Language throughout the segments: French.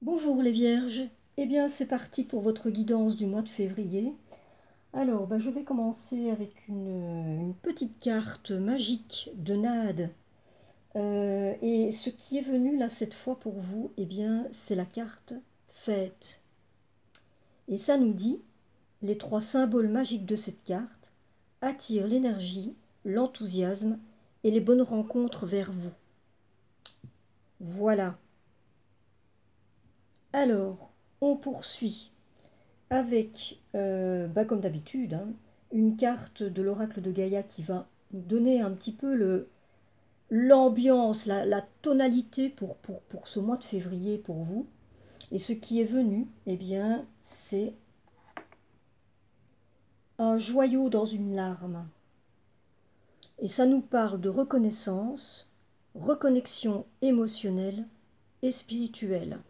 Bonjour les Vierges, eh bien c'est parti pour votre guidance du mois de février. Alors je vais commencer avec une petite carte magique de Nade. Et ce qui est venu là cette fois pour vous, eh bien c'est la carte Fête. Et ça nous dit, les trois symboles magiques de cette carte attirent l'énergie, l'enthousiasme et les bonnes rencontres vers vous. Voilà. Alors, on poursuit avec, comme d'habitude, hein, une carte de l'oracle de Gaïa qui va nous donner un petit peu l'ambiance, la tonalité pour ce mois de février pour vous. Et ce qui est venu, eh bien, c'est un joyau dans une larme. Et ça nous parle de reconnaissance, reconnexion émotionnelle et spirituelle.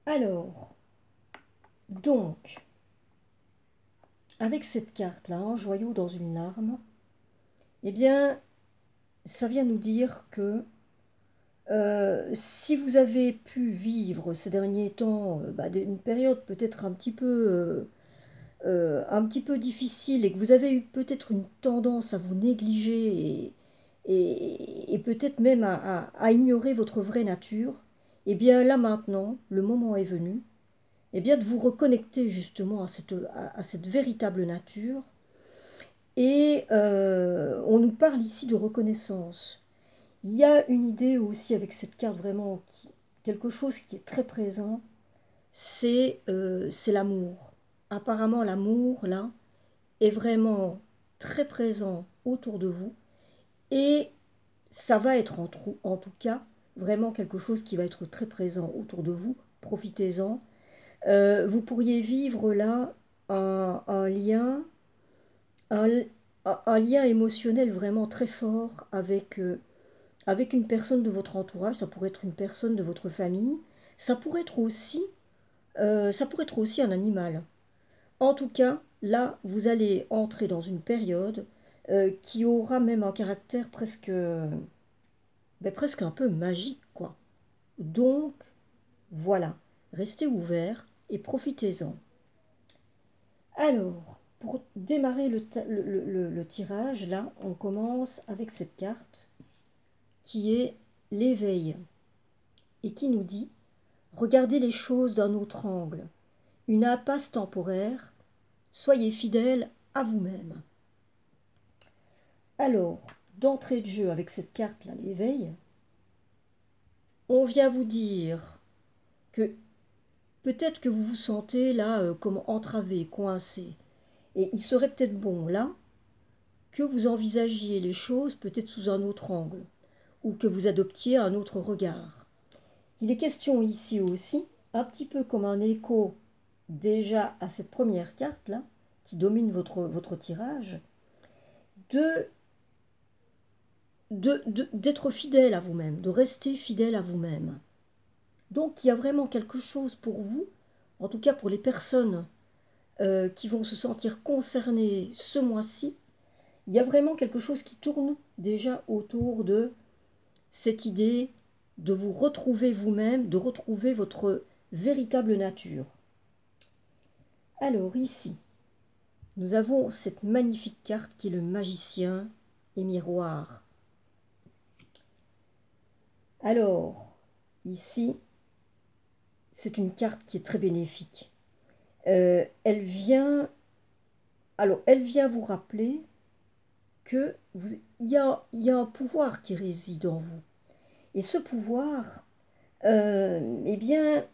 Alors, donc, avec cette carte-là, un joyau dans une larme, eh bien, ça vient nous dire que si vous avez pu vivre ces derniers temps une période peut-être un petit peu difficile et que vous avez eu peut-être une tendance à vous négliger et peut-être même à ignorer votre vraie nature, eh bien là maintenant, le moment est venu eh bien, de vous reconnecter justement à cette véritable nature. Et on nous parle ici de reconnaissance. Il y a une idée aussi avec cette carte vraiment, quelque chose qui est très présent, c'est l'amour. Apparemment, l'amour, là, est vraiment très présent autour de vous. Et ça va être en tout cas vraiment quelque chose qui va être très présent autour de vous. Profitez-en. Vous pourriez vivre là un lien, un, un lien émotionnel vraiment très fort avec une personne de votre entourage. Ça pourrait être une personne de votre famille, ça pourrait être aussi, ça pourrait être aussi un animal. En tout cas, là, vous allez entrer dans une période qui aura même un caractère presque un peu magique, quoi. Donc, voilà, restez ouverts et profitez-en. Alors, pour démarrer le tirage, là, on commence avec cette carte qui est l'éveil et qui nous dit: regardez les choses d'un autre angle, une impasse temporaire, soyez fidèles à vous-même. Alors, d'entrée de jeu avec cette carte-là, l'éveil, on vient vous dire que peut-être que vous vous sentez là comme entravé, coincé. Et il serait peut-être bon là que vous envisagiez les choses peut-être sous un autre angle, ou que vous adoptiez un autre regard. Il est question ici aussi, un petit peu comme un écho déjà à cette première carte-là, qui domine votre tirage, de d'être fidèle à vous-même, de rester fidèle à vous-même. Donc il y a vraiment quelque chose pour vous, en tout cas pour les personnes qui vont se sentir concernées ce mois-ci, il y a vraiment quelque chose qui tourne déjà autour de cette idée de vous retrouver vous-même, de retrouver votre véritable nature. Alors ici, nous avons cette magnifique carte qui est le magicien et miroir. Alors, ici, c'est une carte qui est très bénéfique. Elle vient vous rappeler que il y a un pouvoir qui réside en vous. Et ce pouvoir, eh bien,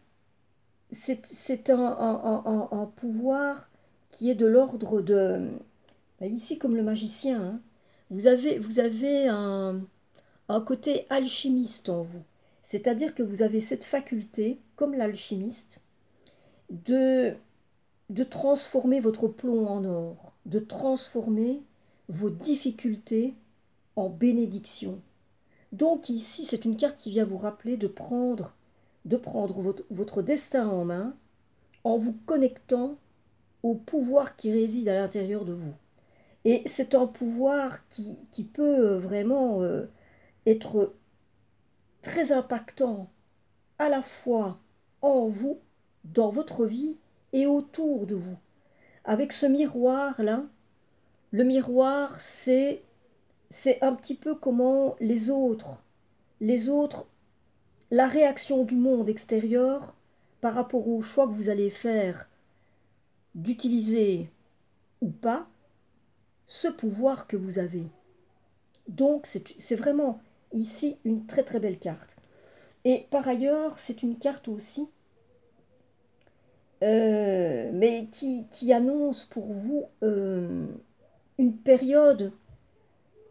c'est un pouvoir qui est de l'ordre de... Ici, comme le magicien, hein, vous avez un côté alchimiste en vous. C'est-à-dire que vous avez cette faculté, comme l'alchimiste, de, de transformer votre plomb en or, de transformer vos difficultés en bénédiction. Donc ici, c'est une carte qui vient vous rappeler de prendre votre destin en main en vous connectant au pouvoir qui réside à l'intérieur de vous. Et c'est un pouvoir qui peut vraiment être très impactant à la fois en vous, dans votre vie et autour de vous. Avec ce miroir-là, le miroir, c'est un petit peu comment les autres, la réaction du monde extérieur par rapport au choix que vous allez faire d'utiliser ou pas ce pouvoir que vous avez. Donc c'est vraiment ici une très très belle carte. Et par ailleurs, c'est une carte aussi, mais qui annonce pour vous une période,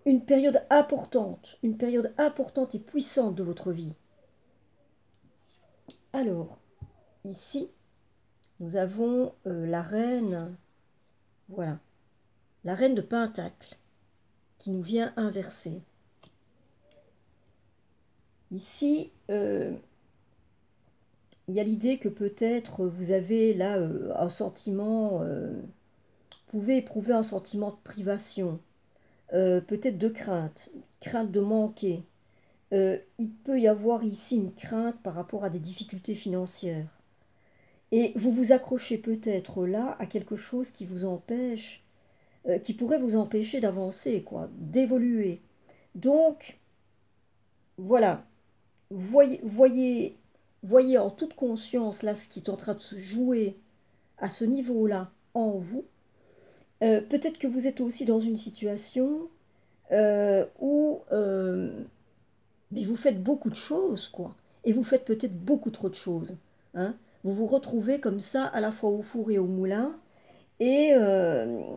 une période importante et puissante de votre vie. Alors, ici, nous avons la reine, voilà, la reine de Pentacle, qui nous vient inverser. Ici, il y a l'idée que peut-être vous avez là un sentiment, vous pouvez éprouver un sentiment de privation, peut-être de crainte, crainte de manquer. Il peut y avoir ici une crainte par rapport à des difficultés financières. Et vous vous accrochez peut-être là à quelque chose qui vous empêche, qui pourrait vous empêcher d'avancer, quoi, d'évoluer. Donc, voilà, voyez en toute conscience là ce qui est en train de se jouer à ce niveau-là en vous. Peut-être que vous êtes aussi dans une situation où mais vous faites beaucoup de choses, quoi. Et vous faites peut-être beaucoup trop de choses. Hein. Vous vous retrouvez comme ça à la fois au four et au moulin. Et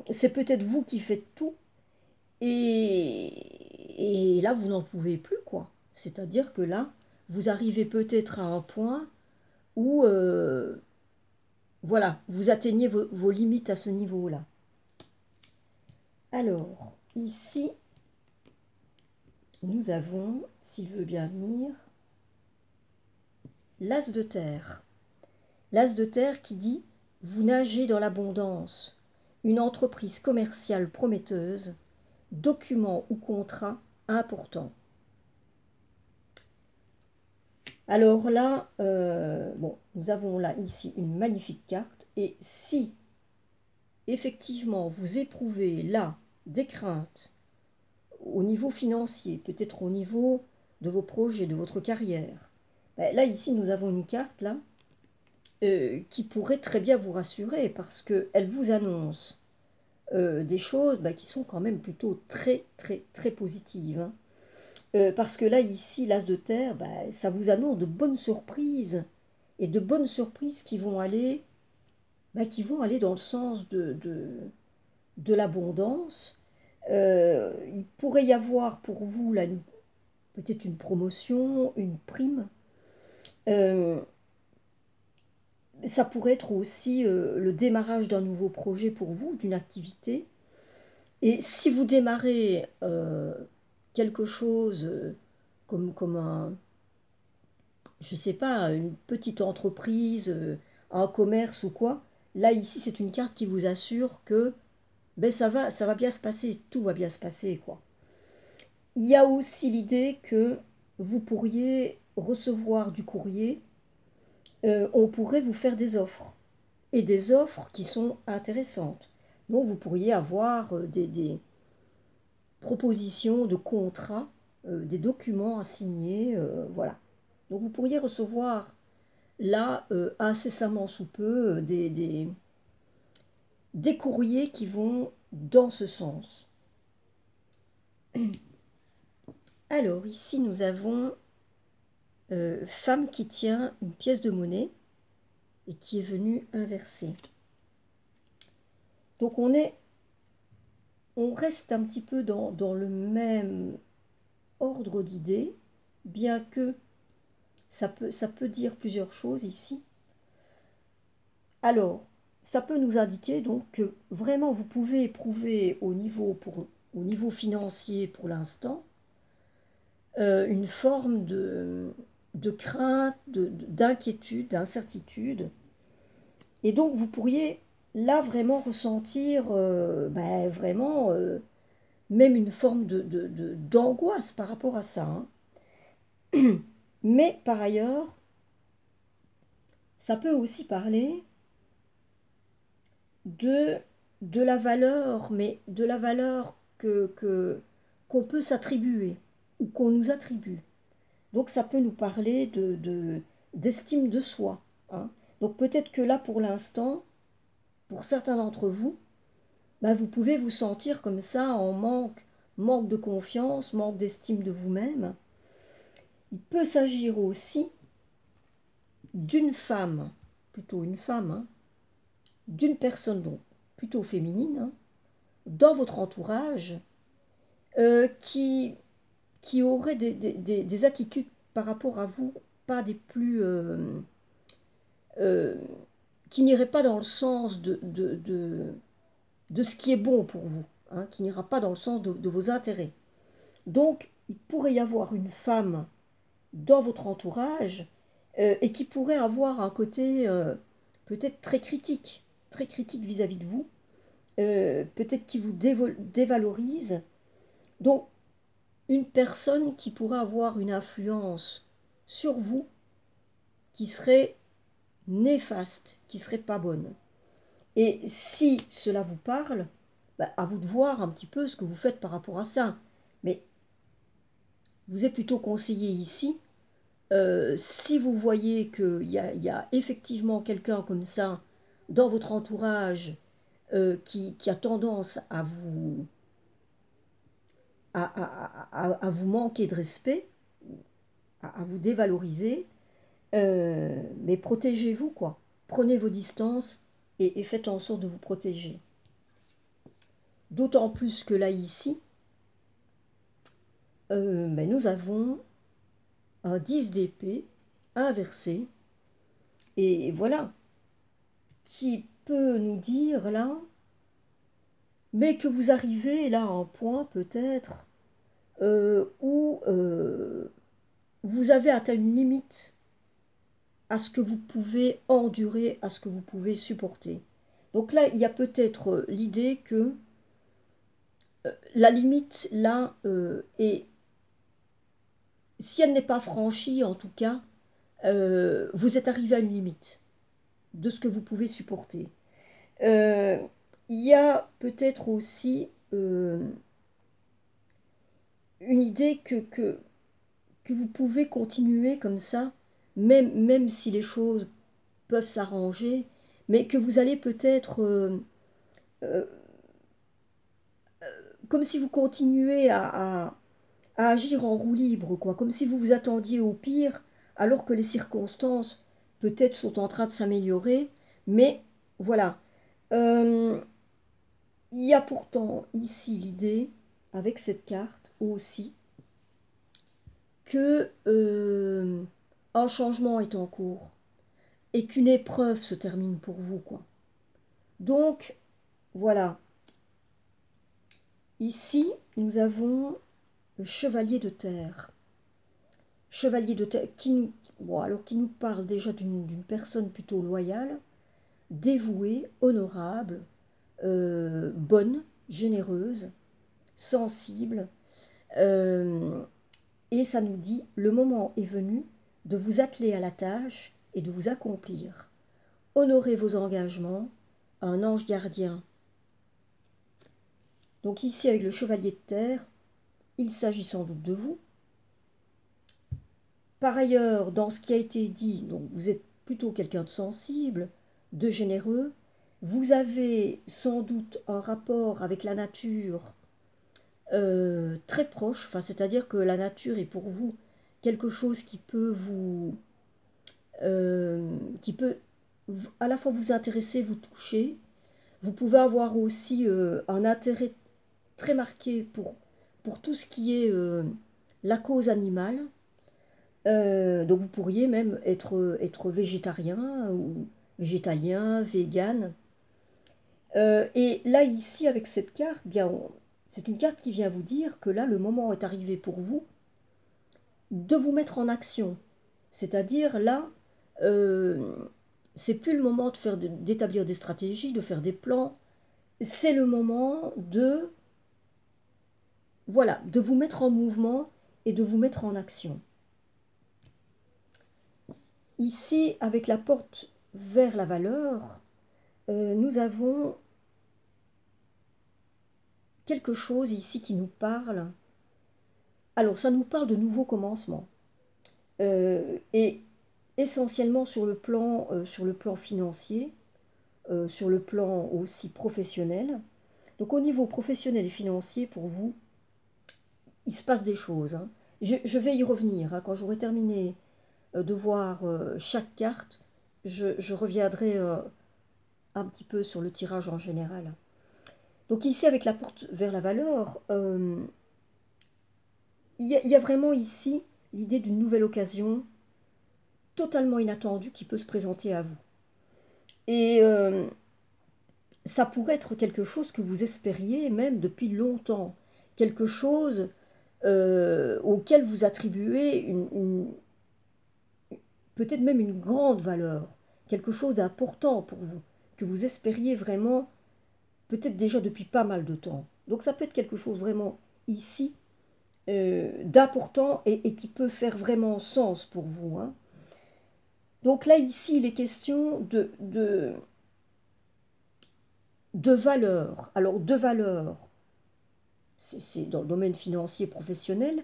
c'est peut-être vous qui faites tout. Et là, vous n'en pouvez plus, quoi. C'est-à-dire que là, vous arrivez peut-être à un point où, voilà, vous atteignez vos limites à ce niveau-là. Alors, ici, nous avons, s'il veut bien venir, l'As de terre. L'As de terre qui dit « Vous nagez dans l'abondance, une entreprise commerciale prometteuse, document ou contrat important. » Alors là, bon, nous avons là ici une magnifique carte. Et si effectivement vous éprouvez là des craintes au niveau financier, peut-être au niveau de vos projets, de votre carrière, ben là ici nous avons une carte là qui pourrait très bien vous rassurer parce qu'elle vous annonce des choses qui sont quand même plutôt très très très positives. Hein. Parce que là, ici, l'As de terre, ça vous annonce de bonnes surprises et de bonnes surprises qui vont aller dans le sens de l'abondance. Il pourrait y avoir pour vous là peut-être une promotion, une prime. Ça pourrait être aussi le démarrage d'un nouveau projet pour vous, d'une activité. Et si vous démarrez quelque chose comme un, je sais pas, une petite entreprise, un commerce ou quoi, là ici c'est une carte qui vous assure que ça va bien se passer, tout va bien se passer, quoi. Il y a aussi l'idée que vous pourriez recevoir du courrier, on pourrait vous faire des offres, et des offres qui sont intéressantes. Donc vous pourriez avoir des propositions de contrats, des documents à signer, voilà. Donc vous pourriez recevoir là, incessamment sous peu, des courriers qui vont dans ce sens. Alors ici nous avons femme qui tient une pièce de monnaie et qui est venue inverser. Donc on reste un petit peu dans le même ordre d'idées, bien que ça peut dire plusieurs choses ici. Alors, ça peut nous indiquer donc que vraiment vous pouvez éprouver au niveau financier pour l'instant une forme de crainte, d'inquiétude, d'incertitude. Et donc vous pourriez là vraiment ressentir vraiment même une forme d'angoisse par rapport à ça. Hein. Mais par ailleurs, Ça peut aussi parler de, de la valeur, mais de la valeur qu'on peut s'attribuer ou qu'on nous attribue. Donc ça peut nous parler d'estime de soi, hein. Donc peut-être que là, pour l'instant, pour certains d'entre vous, ben, vous pouvez vous sentir comme ça en manque de confiance, manque d'estime de vous-même. Il peut s'agir aussi d'une femme, plutôt une femme, hein, d'une personne donc plutôt féminine, hein, dans votre entourage, qui aurait des attitudes par rapport à vous, pas des plus... euh, qui n'iraient pas dans le sens de ce qui est bon pour vous, hein, qui n'ira pas dans le sens de vos intérêts. Donc, il pourrait y avoir une femme dans votre entourage et qui pourrait avoir un côté peut-être très critique vis-à-vis de vous, peut-être qui vous dévalorise. Donc, une personne qui pourrait avoir une influence sur vous qui serait néfaste, qui serait pas bonne. Et si cela vous parle, bah, à vous de voir un petit peu ce que vous faites par rapport à ça. Mais vous êtes plutôt conseillé ici, si vous voyez qu'il y a effectivement quelqu'un comme ça dans votre entourage qui a tendance à vous, à vous manquer de respect, à vous dévaloriser, mais protégez-vous, quoi. Prenez vos distances et faites en sorte de vous protéger. D'autant plus que là, ici, ben, nous avons un 10 d'épée inversé. Et voilà, qui peut nous dire là, mais que vous arrivez là à un point peut-être où vous avez atteint une limite à ce que vous pouvez endurer, à ce que vous pouvez supporter. Donc là, il y a peut-être l'idée que la limite là est, si elle n'est pas franchie en tout cas, vous êtes arrivé à une limite de ce que vous pouvez supporter. Euh, il y a peut-être aussi une idée que vous pouvez continuer comme ça, même si les choses peuvent s'arranger, mais que vous allez peut-être, euh, comme si vous continuez à agir en roue libre, quoi, comme si vous vous attendiez au pire, alors que les circonstances peut-être sont en train de s'améliorer, mais voilà. Euh, il y a pourtant ici l'idée, avec cette carte aussi, que un changement est en cours et qu'une épreuve se termine pour vous, quoi. Donc, voilà. Ici, nous avons le chevalier de terre. Chevalier de terre qui nous, bon, alors qui nous parle déjà d'une personne plutôt loyale, dévouée, honorable, bonne, généreuse, sensible. Euh, et ça nous dit, le moment est venu de vous atteler à la tâche et de vous accomplir. Honorez vos engagements, un ange gardien. Donc ici, avec le chevalier de terre, il s'agit sans doute de vous. Par ailleurs, dans ce qui a été dit, donc vous êtes plutôt quelqu'un de sensible, de généreux. Vous avez sans doute un rapport avec la nature très proche, enfin, c'est-à-dire que la nature est pour vous quelque chose qui peut à la fois vous intéresser, vous toucher. Vous pouvez avoir aussi un intérêt très marqué pour tout ce qui est la cause animale. Donc vous pourriez même être végétarien ou végétalien, vegan. Et là, ici, avec cette carte, bien, c'est une carte qui vient vous dire que là, le moment est arrivé pour vous de vous mettre en action. C'est-à-dire là, euh, c'est plus le moment d'établir des stratégies, de faire des plans. C'est le moment voilà, de vous mettre en mouvement et de vous mettre en action. ici, avec la porte vers la valeur, nous avons quelque chose ici qui nous parle. Alors, ça nous parle de nouveaux commencements. Et essentiellement sur le plan financier, sur le plan aussi professionnel. Donc au niveau professionnel et financier, pour vous, il se passe des choses, hein. Je vais y revenir, hein. Quand j'aurai terminé de voir chaque carte, je reviendrai un petit peu sur le tirage en général. Donc ici, avec la porte vers la valeur, il y a vraiment ici l'idée d'une nouvelle occasion totalement inattendue qui peut se présenter à vous. Et ça pourrait être quelque chose que vous espériez même depuis longtemps, quelque chose auquel vous attribuez peut-être même une grande valeur, quelque chose d'important pour vous, que vous espériez vraiment, peut-être déjà depuis pas mal de temps. Donc ça peut être quelque chose vraiment ici d'important et qui peut faire vraiment sens pour vous, hein. Donc là, ici, il est question de valeur. Alors, de valeur, c'est dans le domaine financier professionnel,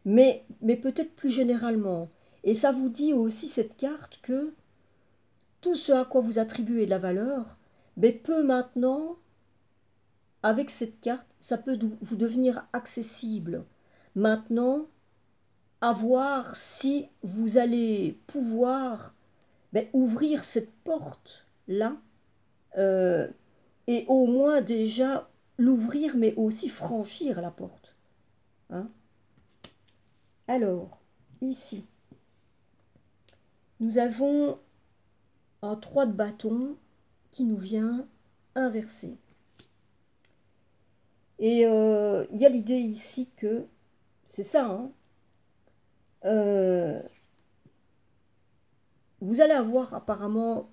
mais peut-être plus généralement. Et ça vous dit aussi, cette carte, que tout ce à quoi vous attribuez de la valeur, mais peut maintenant, avec cette carte, ça peut vous devenir accessible. Maintenant, à voir si vous allez pouvoir ouvrir cette porte-là, et au moins déjà l'ouvrir, mais aussi franchir la porte, hein. Alors, ici, nous avons un 3 de bâton qui nous vient inversé. Et il y a l'idée ici que, c'est ça, hein, vous allez avoir apparemment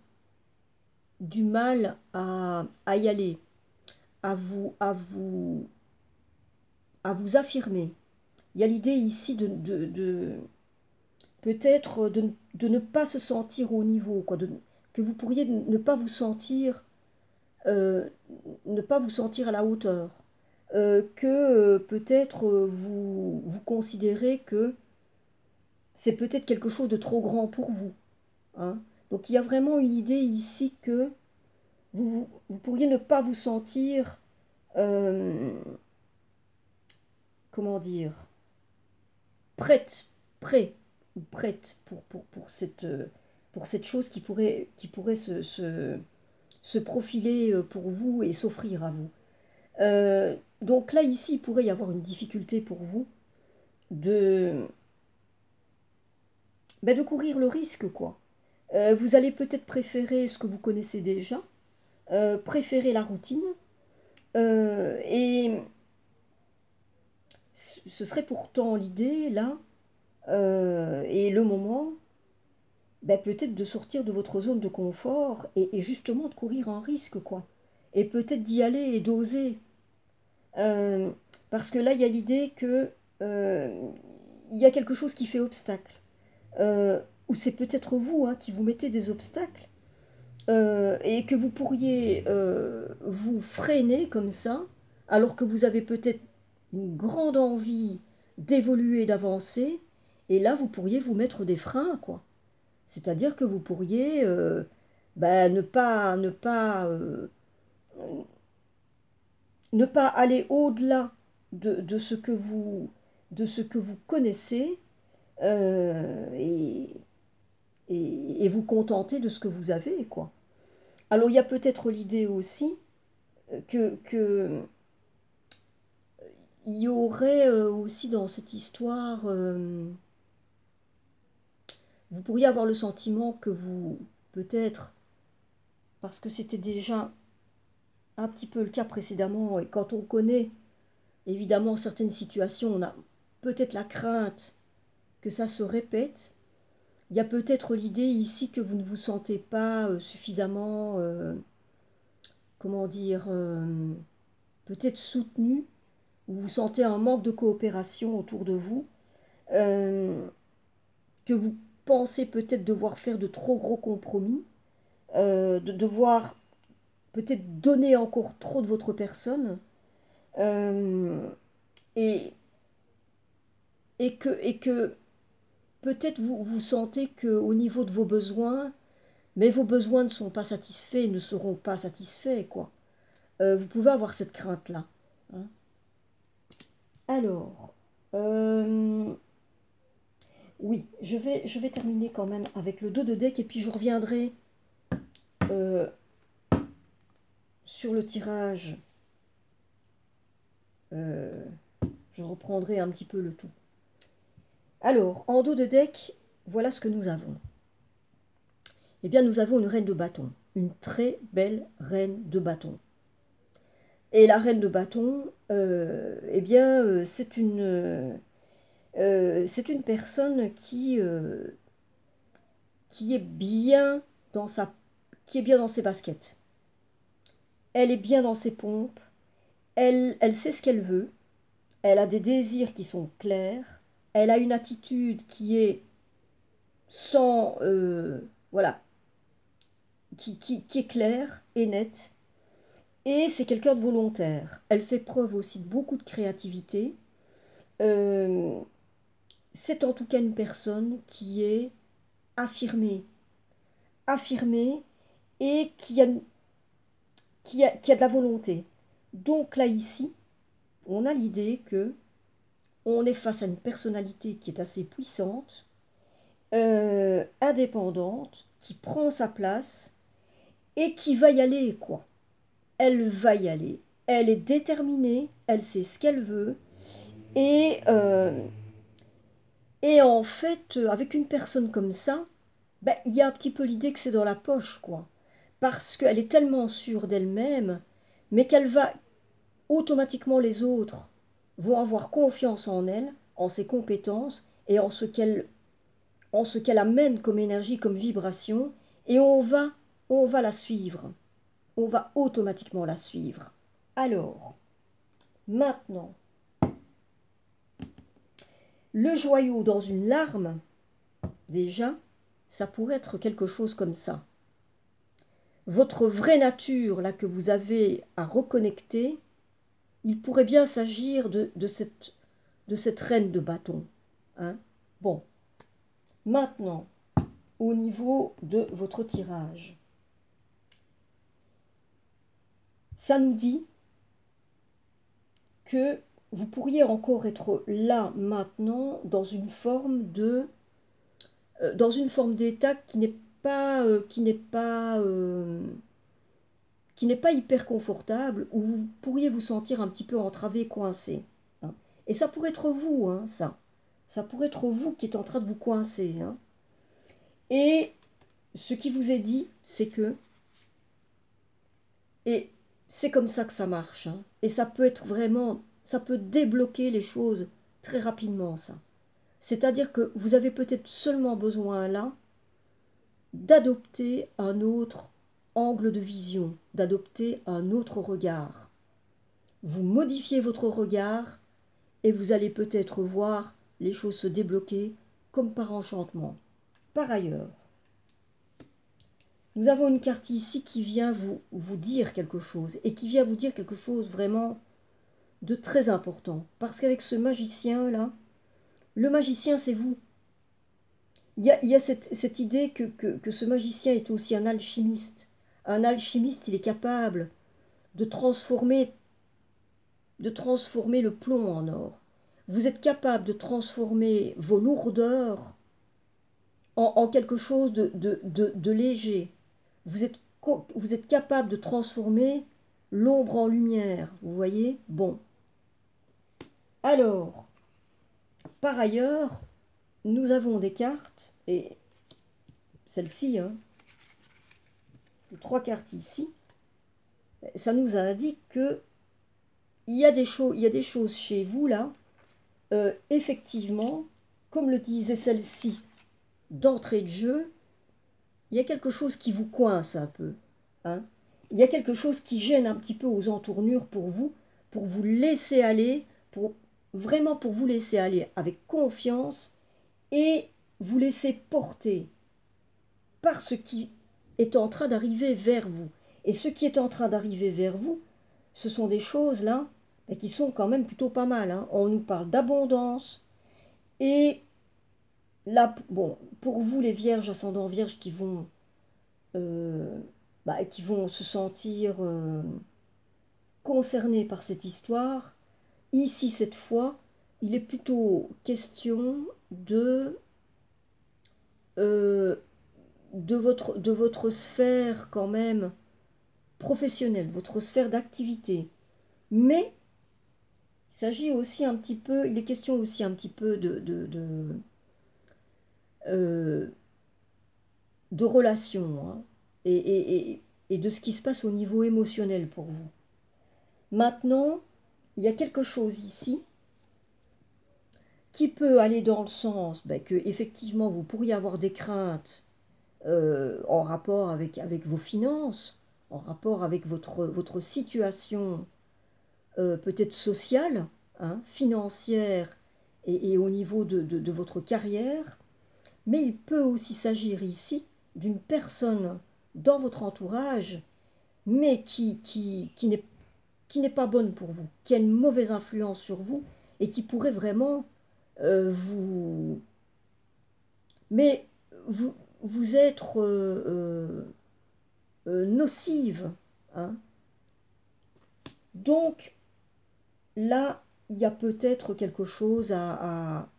du mal à y aller, à vous affirmer. Il y a l'idée ici peut-être de ne pas se sentir au niveau, quoi, que vous pourriez ne pas vous sentir à la hauteur, que peut-être vous considérez que c'est peut-être quelque chose de trop grand pour vous, hein. Donc il y a vraiment une idée ici que vous pourriez ne pas vous sentir, comment dire, prête, prêt ou prête pour cette chose qui pourrait se profiler pour vous et s'offrir à vous. Donc là, ici, il pourrait y avoir une difficulté pour vous de courir le risque, quoi. Vous allez peut-être préférer ce que vous connaissez déjà, préférer la routine, et ce serait pourtant l'idée, là, et le moment, peut-être de sortir de votre zone de confort et justement de courir un risque, quoi. Et peut-être d'y aller et d'oser. Euh, Parce que là, il y a l'idée que il y a quelque chose qui fait obstacle. Ou c'est peut-être vous, hein, qui vous mettez des obstacles, et que vous pourriez vous freiner comme ça, alors que vous avez peut-être une grande envie d'évoluer, d'avancer, et là, vous pourriez vous mettre des freins, quoi. C'est-à-dire que vous pourriez ne pas aller au-delà de ce que vous connaissez, et vous contenter de ce que vous avez, quoi. Alors il y a peut-être l'idée aussi que il y aurait aussi dans cette histoire, vous pourriez avoir le sentiment que vous, peut-être, parce que c'était déjà un petit peu le cas précédemment, et quand on connaît évidemment certaines situations, on a peut-être la crainte que ça se répète. Il y a peut-être l'idée ici que vous ne vous sentez pas suffisamment, comment dire, peut-être soutenu, ou vous sentez un manque de coopération autour de vous, que pensez peut-être devoir faire de trop gros compromis, de devoir peut-être donner encore trop de votre personne, euh, et, et que peut-être vous sentez qu'au niveau de vos besoins, mais vos besoins ne sont pas satisfaits, ne seront pas satisfaits, quoi. Vous pouvez avoir cette crainte-là, hein. Alors, oui, je vais terminer quand même avec le 2 de deck, et puis je reviendrai euh, sur le tirage. Euh, je reprendrai un petit peu le tout. Alors, en dos de deck, voilà ce que nous avons. Eh bien, nous avons une reine de bâton, une très belle reine de bâton. Et la reine de bâton, eh bien, c'est une personne qui est bien dans qui est bien dans ses baskets. Elle est bien dans ses pompes. Elle sait ce qu'elle veut. Elle a des désirs qui sont clairs. Elle a une attitude qui est sans, voilà, qui est claire et nette. Et c'est quelqu'un de volontaire. Elle fait preuve aussi de beaucoup de créativité. Euh, c'est en tout cas une personne qui est affirmée, affirmée et qui a de la volonté. Donc là, ici, on a l'idée que on est face à une personnalité qui est assez puissante, indépendante, qui prend sa place et qui va y aller, quoi. Elle va y aller. Elle est déterminée, elle sait ce qu'elle veut. Et, euh, et en fait, avec une personne comme ça, ben, il y a un petit peu l'idée que c'est dans la poche, quoi. Parce qu'elle est tellement sûre d'elle-même, mais qu'elle va automatiquement, les autres vont avoir confiance en elle, en ses compétences et en ce qu'elle amène comme énergie, comme vibration, et on va la suivre. On va automatiquement la suivre. Alors, maintenant, le joyau dans une larme, déjà, ça pourrait être quelque chose comme ça. Votre vraie nature, là, que vous avez à reconnecter, il pourrait bien s'agir de cette reine de bâton, hein. Bon, maintenant, au niveau de votre tirage, ça nous dit que vous pourriez encore être là maintenant dans une forme d'état qui n'est pas hyper confortable, où vous pourriez vous sentir un petit peu entravé, coincé, hein. Et ça pourrait être vous, hein, ça pourrait être vous qui êtes en train de vous coincer, hein. Et ce qui vous est dit, c'est que, et c'est comme ça que ça marche, hein. Et ça peut être vraiment, ça peut débloquer les choses très rapidement, ça. C'est-à-dire que vous avez peut-être seulement besoin là d'adopter un autre angle de vision, d'adopter un autre regard. Vous modifiez votre regard et vous allez peut-être voir les choses se débloquer comme par enchantement. Par ailleurs, nous avons une carte ici qui vient vous dire quelque chose, et qui vient vous dire quelque chose vraiment de très important. Parce qu'avec ce magicien-là, le magicien, c'est vous. Il y a cette idée que ce magicien est aussi un alchimiste. Un alchimiste, il est capable de transformer le plomb en or. Vous êtes capable de transformer vos lourdeurs en quelque chose de léger. Vous êtes capable de transformer l'ombre en lumière, vous voyez? Bon. Alors, par ailleurs, nous avons des cartes, et celle-ci, hein, les 3 cartes ici, ça nous indique que il y a des choses chez vous, là, effectivement, comme le disait celle-ci, d'entrée de jeu, il y a quelque chose qui vous coince un peu, hein. Il y a quelque chose qui gêne un petit peu aux entournures pour vous laisser aller, vraiment pour vous laisser aller avec confiance et vous laisser porter par ce qui est en train d'arriver vers vous. Et ce qui est en train d'arriver vers vous, ce sont des choses là qui sont quand même plutôt pas mal, hein. On nous parle d'abondance. Et là, bon, pour vous les vierges, ascendants vierges euh, qui vont se sentir concernés par cette histoire, ici cette fois, il est plutôt question euh, de votre sphère quand même professionnelle, votre sphère d'activité. Mais il s'agit aussi un petit peu, il est question aussi un petit peu euh, de relations, hein, et de ce qui se passe au niveau émotionnel pour vous. Maintenant, il y a quelque chose ici qui peut aller dans le sens que effectivement vous pourriez avoir des craintes en rapport avec vos finances, en rapport avec votre situation peut-être sociale, hein, financière et au niveau de votre carrière, mais il peut aussi s'agir ici d'une personne dans votre entourage, mais qui n'est pas bonne pour vous, qui a une mauvaise influence sur vous et qui pourrait vraiment vous... Mais vous, vous être nocive, hein. Donc, là, il y a peut-être quelque chose à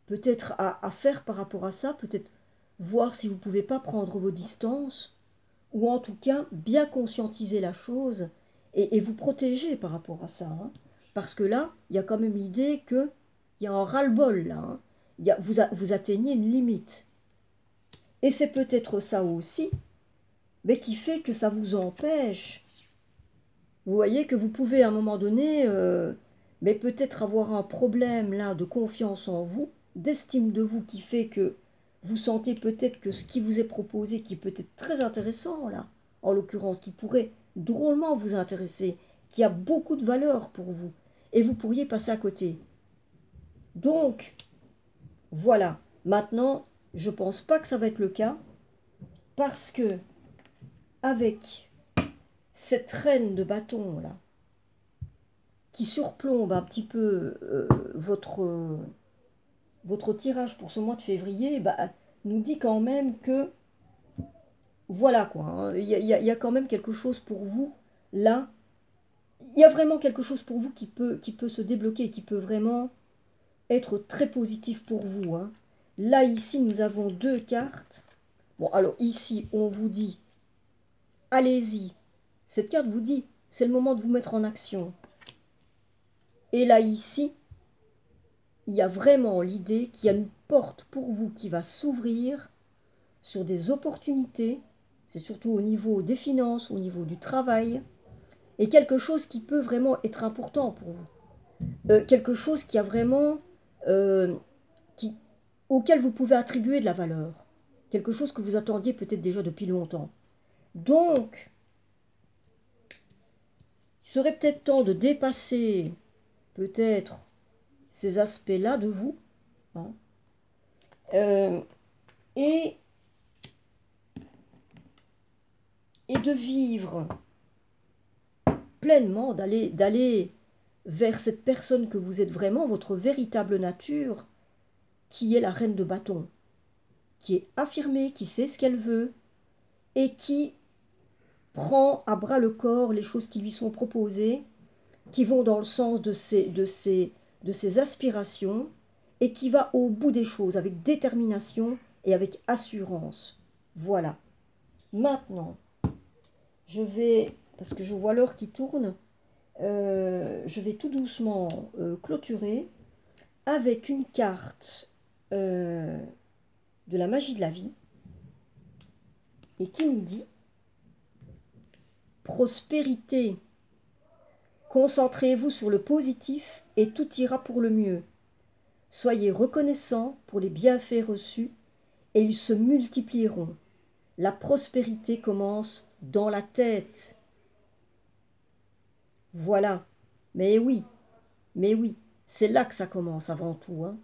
peut-être à faire par rapport à ça, peut-être voir si vous ne pouvez pas prendre vos distances, ou en tout cas bien conscientiser la chose et vous protéger par rapport à ça, hein. Parce que là, il y a quand même l'idée qu'il y a un ras-le-bol là, hein. Vous atteignez une limite. Et c'est peut-être ça aussi, mais qui fait que ça vous empêche. Vous voyez que vous pouvez à un moment donné, mais peut-être avoir un problème là de confiance en vous, d'estime de vous, qui fait que vous sentez peut-être que ce qui vous est proposé, qui peut être très intéressant là, en l'occurrence, qui pourrait drôlement vous intéresser, qui a beaucoup de valeur pour vous, et vous pourriez passer à côté. Donc, voilà. Maintenant, je ne pense pas que ça va être le cas, parce que avec cette reine de bâton là, qui surplombe un petit peu votre tirage pour ce mois de février, nous dit quand même que, voilà quoi, hein, y a quand même quelque chose pour vous, là, il y a vraiment quelque chose pour vous qui peut se débloquer, qui peut vraiment être très positif pour vous, hein. Là, ici, nous avons deux cartes. Bon, alors ici, on vous dit, allez-y. Cette carte vous dit, c'est le moment de vous mettre en action. Et là, ici, il y a vraiment l'idée qu'il y a une porte pour vous qui va s'ouvrir sur des opportunités, c'est surtout au niveau des finances, au niveau du travail, et quelque chose qui peut vraiment être important pour vous. Quelque chose qui a vraiment, euh, qui, auquel vous pouvez attribuer de la valeur. Quelque chose que vous attendiez peut-être déjà depuis longtemps. Donc, il serait peut-être temps de dépasser peut-être ces aspects-là de vous, hein, euh, et, et de vivre pleinement, d'aller vers cette personne que vous êtes vraiment, votre véritable nature, qui est la reine de bâton, qui est affirmée, qui sait ce qu'elle veut, et qui prend à bras le corps les choses qui lui sont proposées, qui vont dans le sens de ses aspirations, et qui va au bout des choses avec détermination et avec assurance. Voilà. Maintenant, je vais, parce que je vois l'heure qui tourne, je vais tout doucement clôturer avec une carte de la magie de la vie et qui nous dit prospérité. Concentrez-vous sur le positif et tout ira pour le mieux. Soyez reconnaissants pour les bienfaits reçus et ils se multiplieront. La prospérité commence dans la tête. Voilà. Mais oui, c'est là que ça commence avant tout, hein.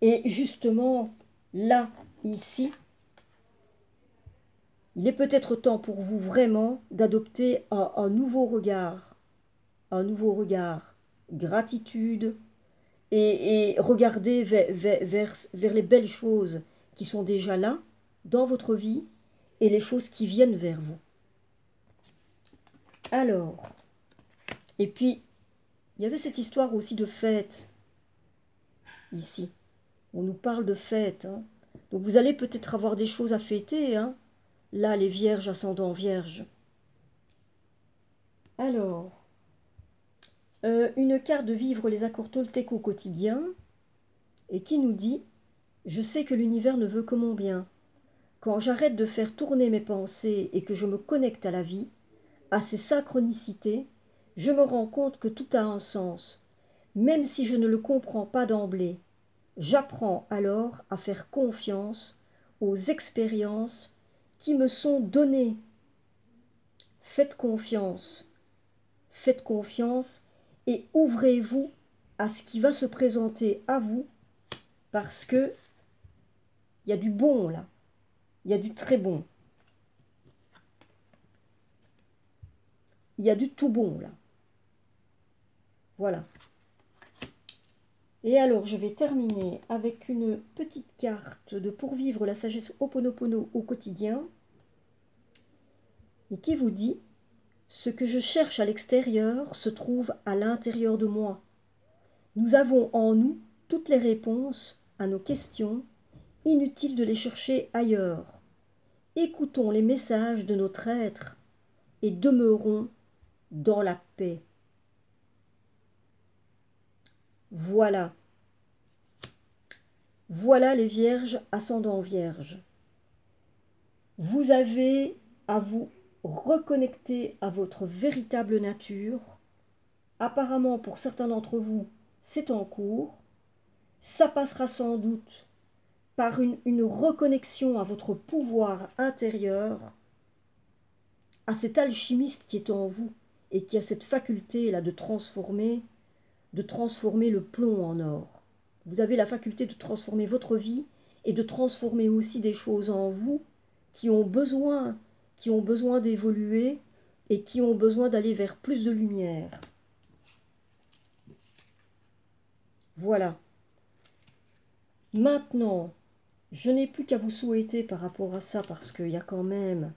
Et justement, là, ici, il est peut-être temps pour vous vraiment d'adopter un nouveau regard, gratitude, et regarder vers les belles choses qui sont déjà là, dans votre vie, et les choses qui viennent vers vous. Alors, et puis, il y avait cette histoire aussi de fête, ici. On nous parle de fête, hein. Donc vous allez peut-être avoir des choses à fêter, hein. Là, les vierges, ascendant vierge. Alors, une carte de vivre les accords toltèques au quotidien, et qui nous dit « Je sais que l'univers ne veut que mon bien. Quand j'arrête de faire tourner mes pensées et que je me connecte à la vie, à ses synchronicités, je me rends compte que tout a un sens. Même si je ne le comprends pas d'emblée, j'apprends alors à faire confiance aux expériences qui me sont données. Faites confiance et ouvrez-vous à ce qui va se présenter à vous parce que il y a du bon là, il y a du très bon, il y a du tout bon là. Voilà. Et alors, je vais terminer avec une petite carte de pour vivre la sagesse Ho'oponopono au quotidien et qui vous dit « Ce que je cherche à l'extérieur se trouve à l'intérieur de moi. Nous avons en nous toutes les réponses à nos questions, inutile de les chercher ailleurs. Écoutons les messages de notre être et demeurons dans la paix. » Voilà. Voilà les vierges ascendant vierge. Vous avez à vous reconnecter à votre véritable nature. Apparemment, pour certains d'entre vous, c'est en cours. Ça passera sans doute par une reconnexion à votre pouvoir intérieur, à cet alchimiste qui est en vous et qui a cette faculté-là de transformer le plomb en or. Vous avez la faculté de transformer votre vie et de transformer aussi des choses en vous qui ont besoin d'évoluer et qui ont besoin d'aller vers plus de lumière. Voilà. Maintenant, je n'ai plus qu'à vous souhaiter par rapport à ça, parce qu'il y a quand même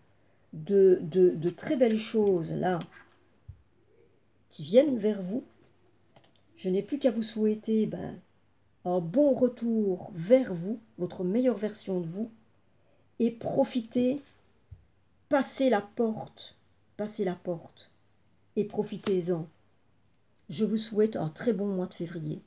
de très belles choses là qui viennent vers vous. Je n'ai plus qu'à vous souhaiter un bon retour vers vous, votre meilleure version de vous, et profitez, passez la porte, et profitez-en. Je vous souhaite un très bon mois de février.